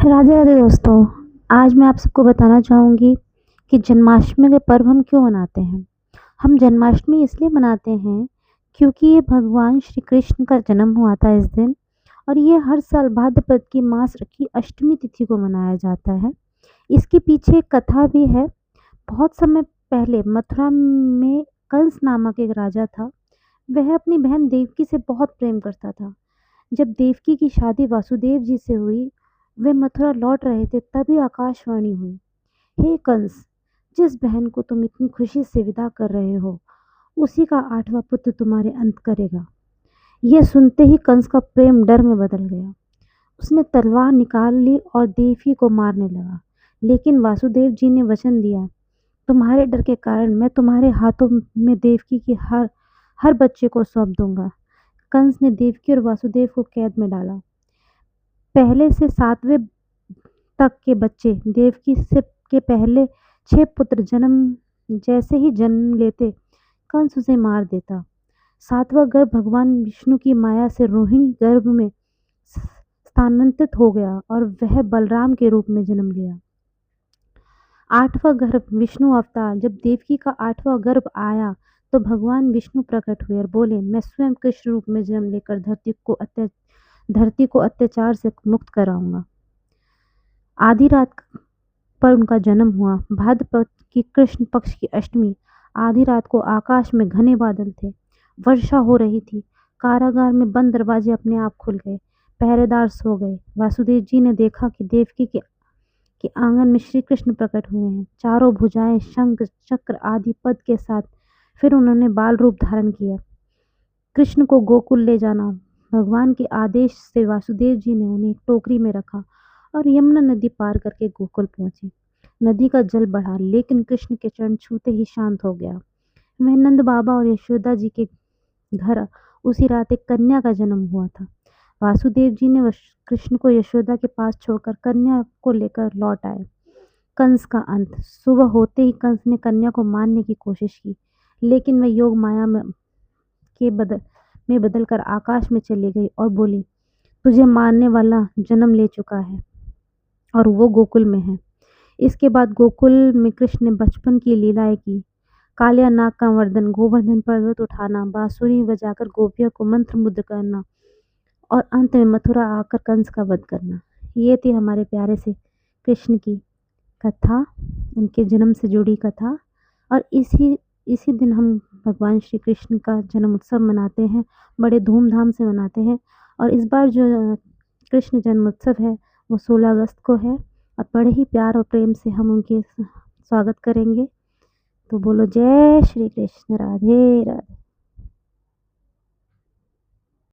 राधे राधे दोस्तों। आज मैं आप सबको बताना चाहूँगी कि जन्माष्टमी का पर्व हम क्यों मनाते हैं। हम जन्माष्टमी इसलिए मनाते हैं क्योंकि ये भगवान श्री कृष्ण का जन्म हुआ था इस दिन। और ये हर साल भाद्रपद की मास की अष्टमी तिथि को मनाया जाता है। इसके पीछे एक कथा भी है। बहुत समय पहले मथुरा में कंस नामक एक राजा था। वह अपनी बहन देवकी से बहुत प्रेम करता था। जब देवकी की शादी वासुदेव जी से हुई, वे मथुरा लौट रहे थे, तभी आकाशवाणी हुई, हे कंस, जिस बहन को तुम इतनी खुशी से विदा कर रहे हो, उसी का 8वां पुत्र तुम्हारे अंत करेगा। यह सुनते ही कंस का प्रेम डर में बदल गया। उसने तलवार निकाल ली और देवकी को मारने लगा। लेकिन वासुदेव जी ने वचन दिया, तुम्हारे डर के कारण मैं तुम्हारे हाथों में देवकी की हर हर बच्चे को सौंप दूंगा। कंस ने देवकी और वासुदेव को कैद में डाला। पहले से 7वें तक के बच्चे देवकी से के पहले 6 पुत्र जैसे ही जन्म लेते, कंस उसे मार देता। 7वां गर्भ भगवान विष्णु की माया से रोहिणी गर्भ में स्थानांतरित हो गया और वह बलराम के रूप में जन्म लिया। 8वां गर्भ विष्णु अवतार। जब देवकी का 8वां गर्भ आया तो भगवान विष्णु प्रकट हुए और बोले, मैं स्वयं कृष्ण रूप में जन्म लेकर धरती को अत्याचार से मुक्त कराऊंगा। आधी रात पर उनका जन्म हुआ। भाद्रपद की कृष्ण पक्ष की अष्टमी। आधी रात को आकाश में घने बादल थे। वर्षा हो रही थी। कारागार में बंद दरवाजे अपने आप खुल गए। पहरेदार सो गए। वासुदेव जी ने देखा कि देवकी के आंगन में श्री कृष्ण प्रकट हुए हैं, चारों भुजाएं शंख चक्र आदि पद के साथ। फिर उन्होंने बाल रूप धारण किया। कृष्ण को गोकुल ले जाना। भगवान के आदेश से वासुदेव जी ने उन्हें एक टोकरी में रखा और यमुना नदी पार करके गोकुल पहुंचे। नदी का जल बढ़ा, लेकिन कृष्ण के चरण छूते ही शांत हो गया। वह नंद बाबा और यशोदा जी के घर उसी रात एक कन्या का जन्म हुआ था। वासुदेव जी ने कृष्ण को यशोदा के पास छोड़कर कन्या को लेकर लौट आए। कंस का अंत। सुबह होते ही कंस ने कन्या को मारने की कोशिश की, लेकिन वह योग माया में बदलकर आकाश में चली गई और बोली, तुझे मारने वाला जन्म ले चुका है और वो गोकुल में है। इसके बाद गोकुल में कृष्ण ने बचपन की लीलाएं की। कालिया नाग का वर्धन, गोवर्धन पर्वत उठाना, बांसुरी बजाकर गोपियों को मंत्र मुग्ध करना और अंत में मथुरा आकर कंस का वध करना। ये थी हमारे प्यारे से कृष्ण की कथा, उनके जन्म से जुड़ी कथा। और इसी इसी दिन हम भगवान श्री कृष्ण का जन्म उत्सव मनाते हैं, बड़े धूमधाम से मनाते हैं। और इस बार जो कृष्ण जन्म उत्सव है वो 16 अगस्त को है और बड़े ही प्यार और प्रेम से हम उनके स्वागत करेंगे। तो बोलो जय श्री कृष्ण, राधे राधे।